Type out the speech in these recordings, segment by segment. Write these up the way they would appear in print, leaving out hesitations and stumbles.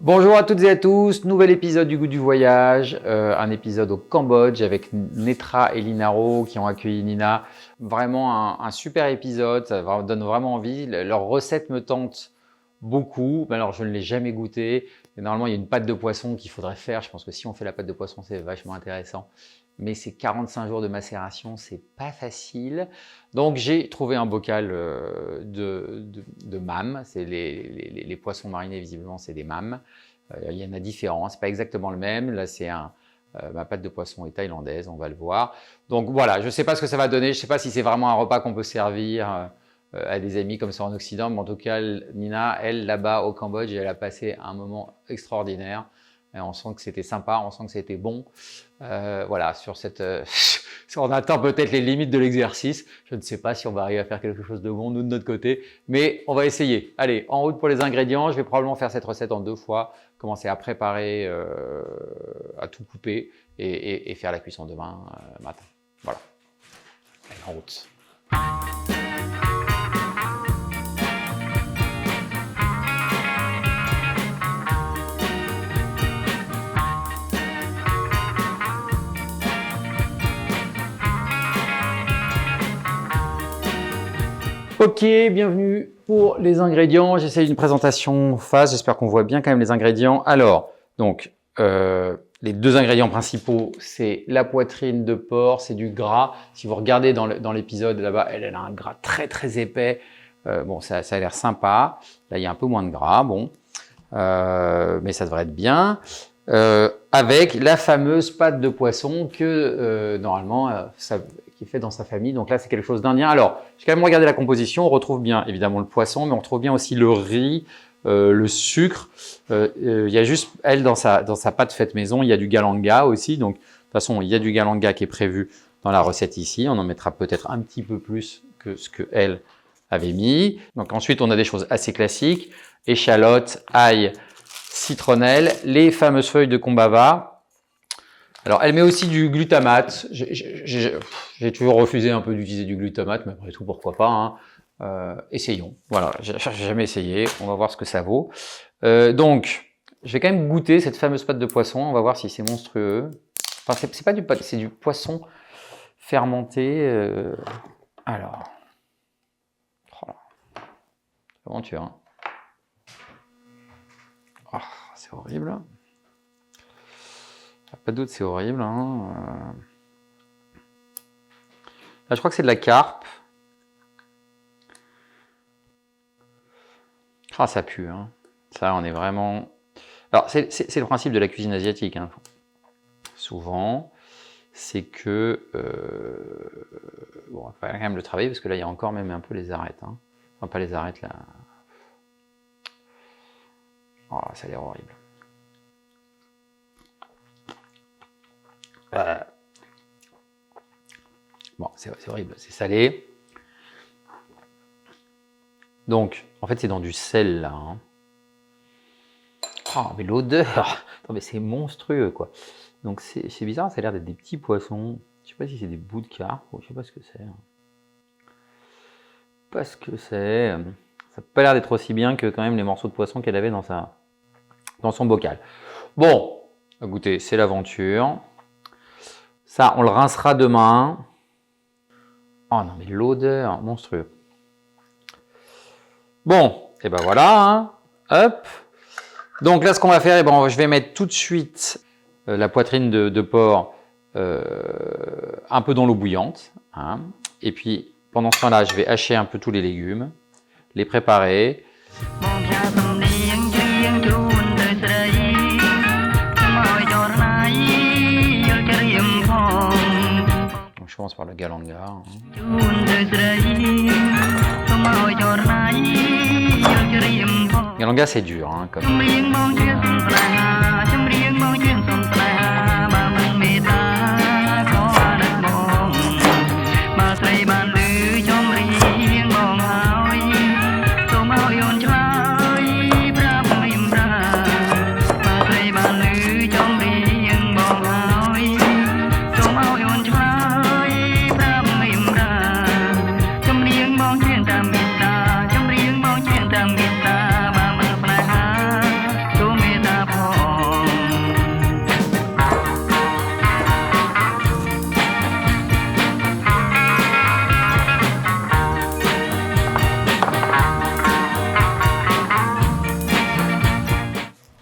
Bonjour à toutes et à tous, nouvel épisode du Goût du Voyage, un épisode au Cambodge avec Netra et Linaro qui ont accueilli Nina. Vraiment un super épisode, ça donne vraiment envie. Leur recette me tente beaucoup, mais alors je ne l'ai jamais goûté. Et normalement, il y a une pâte de poisson qu'il faudrait faire. Je pense que si on fait la pâte de poisson, c'est vachement intéressant. Mais c'est 45 jours de macération, c'est pas facile. Donc j'ai trouvé un bocal de mâmes. C'est les poissons marinés, visiblement, c'est des mâmes. Il y en a différents, c'est pas exactement le même. Là, c'est ma pâte de poisson est thaïlandaise, on va le voir. Donc voilà, je ne sais pas ce que ça va donner. Je ne sais pas si c'est vraiment un repas qu'on peut servir à des amis comme ça en Occident. Mais en tout cas, Nina, elle, là-bas au Cambodge, elle a passé un moment extraordinaire. Et on sent que c'était sympa, on sent que c'était bon. Voilà, sur cette, on atteint peut-être les limites de l'exercice. Je ne sais pas si on va arriver à faire quelque chose de bon, nous, de notre côté. Mais on va essayer. Allez, en route pour les ingrédients. Je vais probablement faire cette recette en 2 fois. Commencer à préparer, à tout couper et faire la cuisson demain matin. Voilà. Allez, en route. Ok, bienvenue pour les ingrédients. J'essaye une présentation face, j'espère qu'on voit bien quand même les ingrédients. Alors, donc, les 2 ingrédients principaux, c'est la poitrine de porc, c'est du gras. Si vous regardez dans l'épisode là-bas, elle a un gras très épais. Bon, ça a l'air sympa. Là, il y a un peu moins de gras, bon, mais ça devrait être bien. Avec la fameuse pâte de poisson que normalement qui est fait dans sa famille. Donc là, c'est quelque chose d'indien. Alors, j'ai quand même regardé la composition. On retrouve bien évidemment le poisson, mais on retrouve bien aussi le riz, le sucre. Il y a juste elle dans sa pâte faite maison. Il y a du galanga aussi. Donc de toute façon, il y a du galanga qui est prévu dans la recette ici. On en mettra peut-être un petit peu plus que ce que elle avait mis. Donc ensuite, on a des choses assez classiques: échalotes, ail, citronnelle, les fameuses feuilles de kombava. Alors, elle met aussi du glutamate. J'ai toujours refusé un peu d'utiliser du glutamate, mais après tout, pourquoi pas, hein. Essayons. Voilà, j'ai jamais essayé. On va voir ce que ça vaut. Donc, je vais quand même goûter cette fameuse pâte de poisson. On va voir si c'est monstrueux. Enfin, c'est pas du pâte, c'est du poisson fermenté. Alors, oh, c'est aventure, hein. Oh, c'est horrible. Pas de doute, c'est horrible, hein. Là, je crois que c'est de la carpe. Ah, ça pue, hein. Ça, on est vraiment... Alors, c'est le principe de la cuisine asiatique, hein. Souvent, c'est que... Bon, il va quand même le travailler, parce que là, il y a encore même un peu les arêtes, hein. Enfin, pas les arêtes, là. Oh, ça a l'air horrible. Bon, c'est horrible, c'est salé. Donc, en fait, c'est dans du sel, là, hein. Oh, mais l'odeur! Mais c'est monstrueux, quoi. Donc, c'est bizarre, ça a l'air d'être des petits poissons. Je sais pas si c'est des bouts de carpe, je sais pas ce que c'est. Pas ce que c'est. Ça n'a pas l'air d'être aussi bien que quand même les morceaux de poisson qu'elle avait dans son bocal. Bon, écoutez, c'est l'aventure. Ça, on le rincera demain. Oh non, mais l'odeur, monstrueux. Bon, et ben voilà, hein. Hop. Donc là, ce qu'on va faire, je vais mettre tout de suite la poitrine de porc un peu dans l'eau bouillante, hein. Et puis, pendant ce temps-là, je vais hacher un peu tous les légumes, les préparer. Je commence par le galanga, hein. Galanga, c'est dur, hein, comme...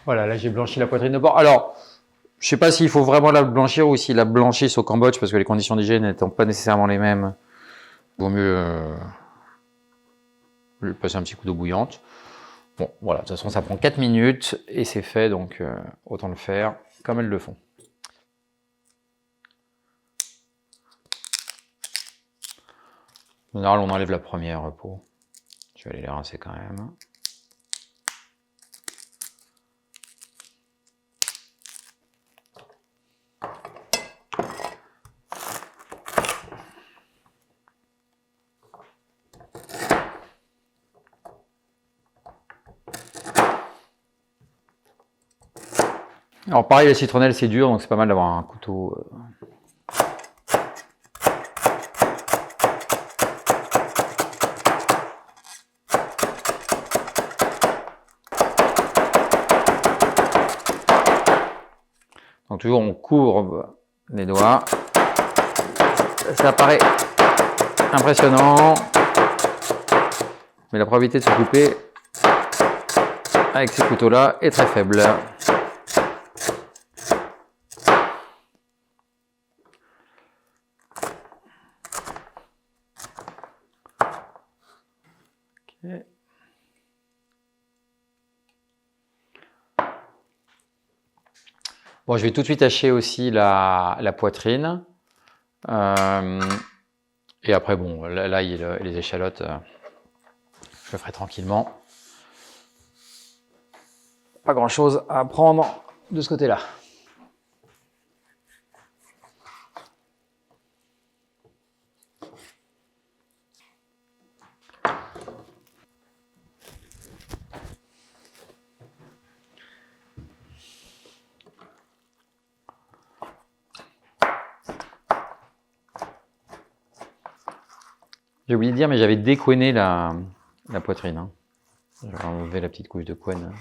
Voilà, là j'ai blanchi la poitrine de porc. Alors, je sais pas s'il faut vraiment la blanchir ou s'il la blanchisse au Cambodge parce que les conditions d'hygiène n'étant pas nécessairement les mêmes. Vaut mieux lui passer un petit coup d'eau bouillante. Bon, voilà, de toute façon ça prend 4 minutes et c'est fait, donc autant le faire comme elles le font. En général, on enlève la première peau. Je vais aller les rincer quand même. Alors pareil, la citronnelle c'est dur, donc c'est pas mal d'avoir un couteau. Donc toujours on courbe les doigts. Ça paraît impressionnant, mais la probabilité de se couper avec ces couteaux-là est très faible. Okay. Bon, je vais tout de suite hacher aussi la poitrine. Et après, bon, l'ail et les échalotes, je le ferai tranquillement. Pas grand chose à prendre de ce côté-là. J'ai oublié de dire, mais j'avais découenné la poitrine. Hein. J'avais enlevé la petite couche de couenne.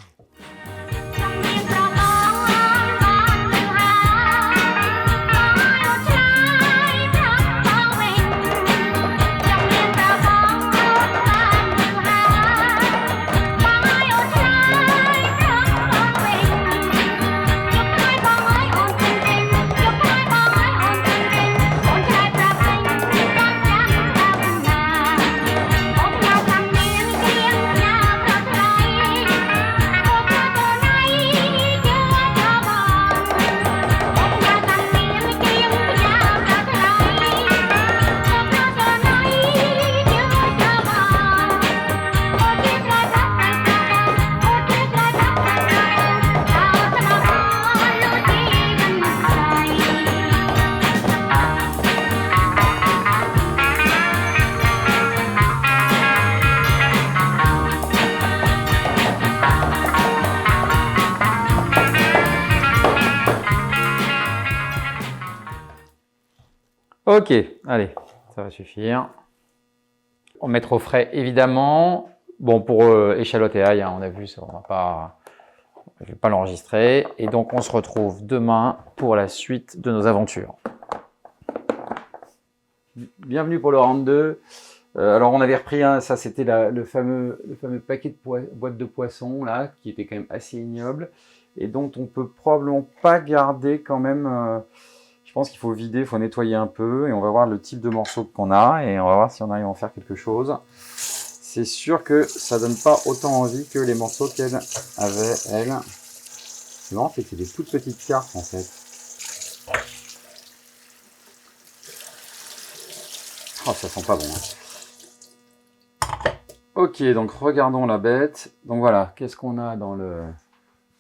Ok, allez, ça va suffire. On va mettre au frais évidemment. Bon, pour échalote et ail, hein, on a vu, ça, je ne vais pas l'enregistrer. Et donc, on se retrouve demain pour la suite de nos aventures. Bienvenue pour le round 2. Alors, on avait repris, hein, ça c'était le fameux paquet de boîtes de poissons, là, qui était quand même assez ignoble. Et dont on peut probablement pas garder quand même... Je pense qu'il faut vider, il faut nettoyer un peu et on va voir le type de morceaux qu'on a et on va voir si on arrive à en faire quelque chose. C'est sûr que ça donne pas autant envie que les morceaux qu'elle avait, elle. C'est marrant, c'est que c'est des toutes petites cartes en fait. Oh, ça sent pas bon. Hein. Ok, donc regardons la bête. Donc voilà, qu'est-ce qu'on a dans le...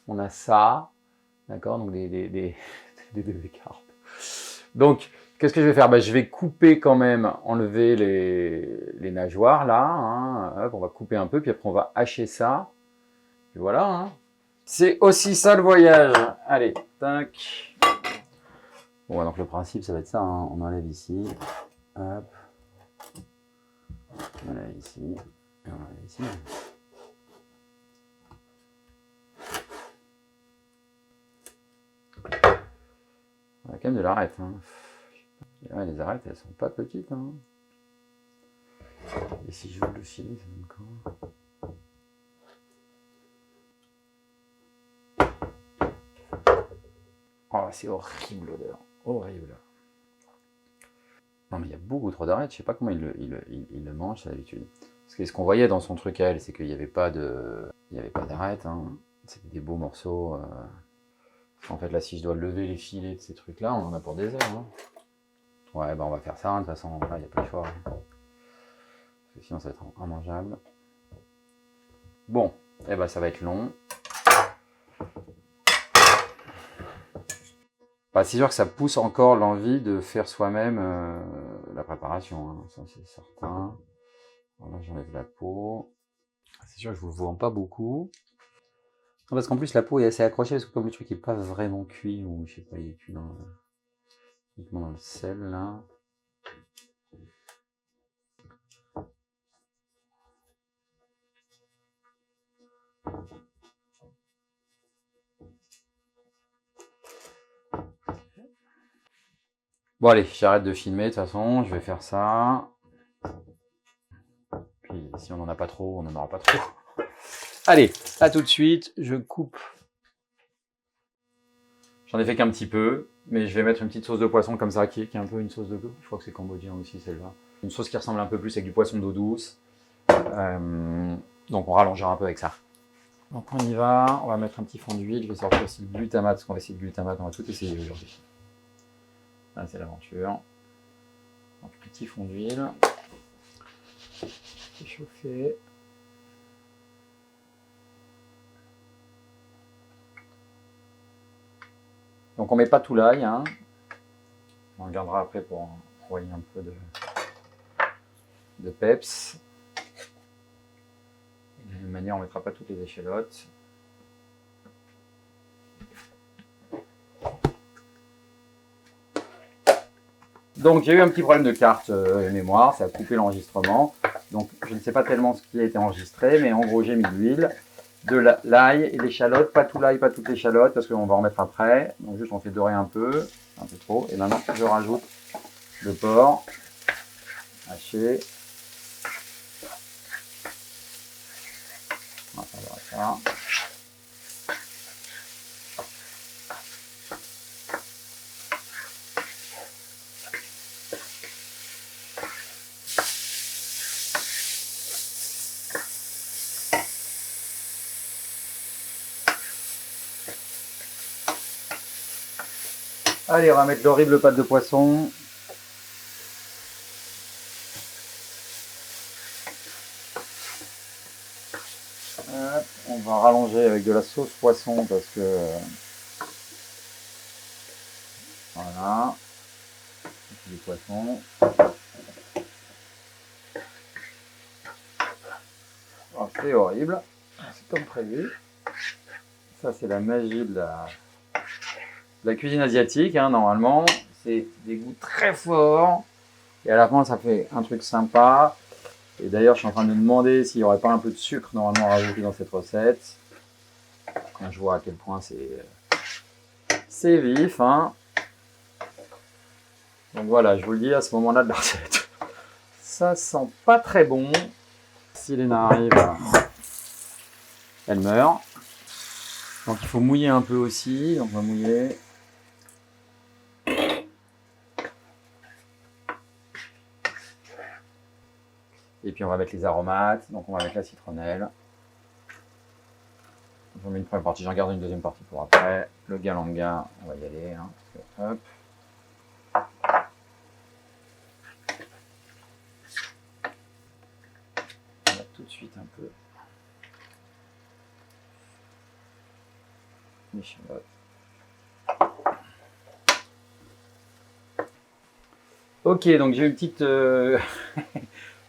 On a ça, d'accord, donc des cartes. Donc, qu'est-ce que je vais faire? Je vais couper quand même, enlever les nageoires là. Hein. Hop, on va couper un peu, puis après on va hacher ça. Et voilà. Hein. C'est aussi ça le voyage. Allez, tac. Bon, donc le principe, ça va être ça. Hein. On enlève ici. Hop. On enlève ici. Et on enlève ici. On a quand même de l'arête. Hein. Les arêtes, elles sont pas petites. Hein. Et si je veux le filer, ça donne quoi? Oh, c'est horrible l'odeur. Horrible. Non mais il y a beaucoup trop d'arêtes, je sais pas comment il le mange d'habitude. Parce que ce qu'on voyait dans son truc à elle, c'est qu'il n'y avait pas d'arêtes, hein. C'était des beaux morceaux. En fait là, si je dois lever les filets de ces trucs là, on en a pour des heures. Hein. Ouais, bah on va faire ça, hein. De toute façon, là il n'y a pas de choix. Hein. Parce que sinon ça va être immangeable. Bon, eh ben ça va être long. Bah, c'est sûr que ça pousse encore l'envie de faire soi-même la préparation, hein. Ça c'est certain. Voilà, j'enlève la peau. C'est sûr que je vous le vends pas beaucoup. Non, parce qu'en plus la peau est assez accrochée, parce que comme le truc n'est pas vraiment cuit, ou je sais pas, il est cuit uniquement dans le sel là. Bon allez, j'arrête de filmer de toute façon, je vais faire ça. Puis si on n'en a pas trop, on n'en aura pas trop. Allez, à tout de suite, je coupe. J'en ai fait qu'un petit peu, mais je vais mettre une petite sauce de poisson comme ça, qui est un peu une sauce de... Je crois que c'est cambodgien aussi celle-là. Une sauce qui ressemble un peu plus avec du poisson d'eau douce. Donc on rallongera un peu avec ça. Donc on y va, on va mettre un petit fond d'huile, je vais sortir aussi le glutamate, parce qu'on va essayer le glutamate, on va tout essayer aujourd'hui. Là c'est l'aventure. Donc petit fond d'huile. C'est chauffé. Donc on met pas tout l'ail, hein. On le gardera après pour envoyer un peu de peps. De la même manière, on ne mettra pas toutes les échalotes. Donc j'ai eu un petit problème de carte mémoire, ça a coupé l'enregistrement. Donc je ne sais pas tellement ce qui a été enregistré, mais en gros j'ai mis de l'huile, de l'ail et l'échalote, pas tout l'ail, pas toutes les échalotes, parce qu'on va en mettre après. Donc juste on fait dorer un peu trop. Et maintenant je rajoute le porc haché. On va faire ça. Allez, on va mettre l'horrible pâte de poisson. On va rallonger avec de la sauce poisson parce que... Voilà. Du poisson. Oh, c'est horrible. C'est comme prévu. Ça, c'est la magie de la cuisine asiatique, hein, normalement. C'est des goûts très forts. Et à la fin, ça fait un truc sympa. Et d'ailleurs, je suis en train de me demander s'il n'y aurait pas un peu de sucre normalement rajouté dans cette recette. Quand je vois à quel point c'est vif, hein. Donc voilà, je vous le dis à ce moment-là de la recette. Ça sent pas très bon. Si Léna arrive, elle meurt. Donc il faut mouiller un peu aussi. Donc on va mouiller. Et puis on va mettre les aromates. Donc on va mettre la citronnelle. Je mets une première partie, j'en garde une deuxième partie pour après. Le galanga, on va y aller. Hein, hop. On va tout de suite un peu l'échalote. Ok, donc j'ai une petite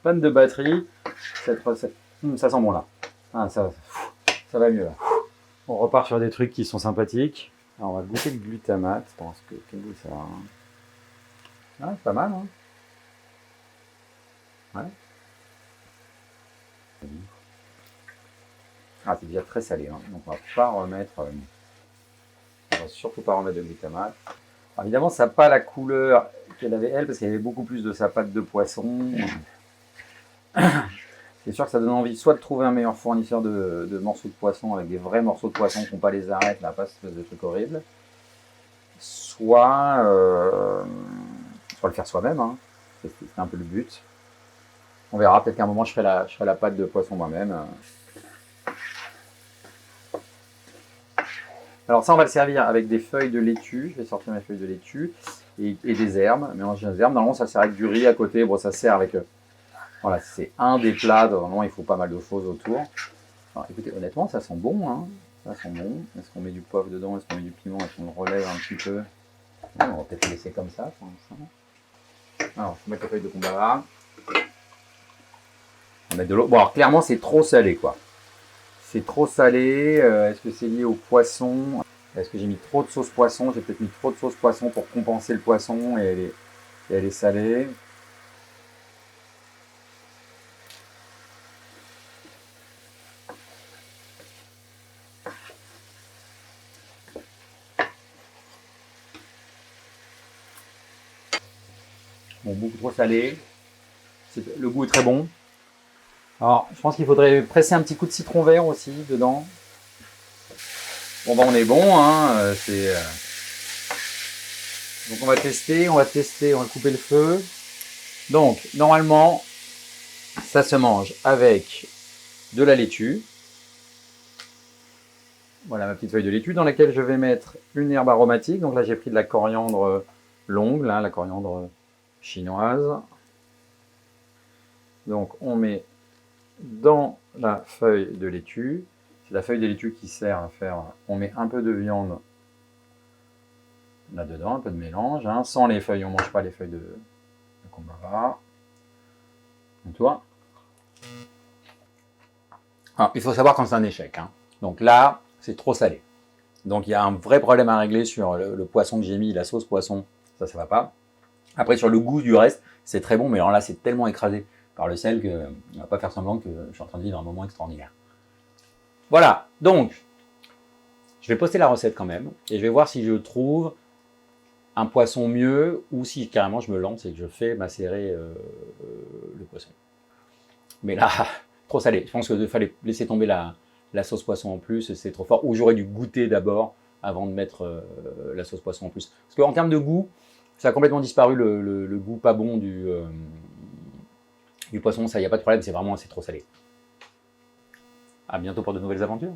panne de batterie. Cette recette, ça sent bon là. Ah, ça va mieux là. On repart sur des trucs qui sont sympathiques. Alors on va goûter le glutamate. Je pense que quel goût ça a. Ah, c'est pas mal, hein. Ouais. Ah, c'est déjà très salé, hein. Donc on va pas remettre. On va surtout pas remettre de glutamate. Alors, évidemment, ça n'a pas la couleur qu'elle avait elle, parce qu'il y avait beaucoup plus de sa pâte de poisson. C'est sûr que ça donne envie soit de trouver un meilleur fournisseur de morceaux de poisson avec des vrais morceaux de poisson qui n'ont pas les arêtes, là, pas ce espèce de truc horrible. soit le faire soi-même. Hein. C'est un peu le but. On verra, peut-être qu'à un moment je ferai la pâte de poisson moi-même. Alors ça, on va le servir avec des feuilles de laitue. Je vais sortir mes feuilles de laitue et des herbes. Mélanger des herbes. Normalement, ça sert avec du riz à côté. Bon, ça sert avec... voilà, c'est un des plats. Normalement, il faut pas mal de choses autour. Alors, écoutez, honnêtement, ça sent bon. Hein. Ça sent bon. Est-ce qu'on met du poivre dedans? Est-ce qu'on met du piment? Est-ce qu'on le relève un petit peu? On va peut-être le laisser comme ça pour l'instant. Alors, je vais mettre les feuilles de kombava. On va mettre de l'eau. Bon, alors clairement, c'est trop salé, quoi. C'est trop salé. Est-ce que c'est lié au poisson? Est-ce que j'ai mis trop de sauce poisson? J'ai peut-être mis trop de sauce poisson pour compenser le poisson et elle est salée. Bon, beaucoup trop salé. Le goût est très bon. Alors, je pense qu'il faudrait presser un petit coup de citron vert aussi dedans. Bon, ben on est bon. Hein, Donc on va tester, on va couper le feu. Donc, normalement, ça se mange avec de la laitue. Voilà ma petite feuille de laitue dans laquelle je vais mettre une herbe aromatique. Donc là, j'ai pris de la coriandre longue, là, la coriandre chinoise. Donc on met dans la feuille de laitue. C'est la feuille de laitue qui sert à faire. On met un peu de viande là-dedans, un peu de mélange. Hein. Sans les feuilles, on ne mange pas les feuilles de kombava. Et toi. Alors, il faut savoir quand c'est un échec. Hein. Donc là, c'est trop salé. Donc il y a un vrai problème à régler sur le poisson que j'ai mis, la sauce poisson. Ça va pas. Après, sur le goût du reste, c'est très bon. Mais alors là, c'est tellement écrasé par le sel qu'on ne va pas faire semblant que je suis en train de vivre un moment extraordinaire. Voilà. Donc, je vais poster la recette quand même. Et je vais voir si je trouve un poisson mieux ou si carrément je me lance et que je fais macérer le poisson. Mais là, trop salé. Je pense qu'il fallait laisser tomber la sauce poisson en plus, c'est trop fort. Ou j'aurais dû goûter d'abord avant de mettre la sauce poisson en plus. Parce qu'en termes de goût, ça a complètement disparu le goût pas bon du poisson. Ça, il n'y a pas de problème, c'est trop salé. À bientôt pour de nouvelles aventures.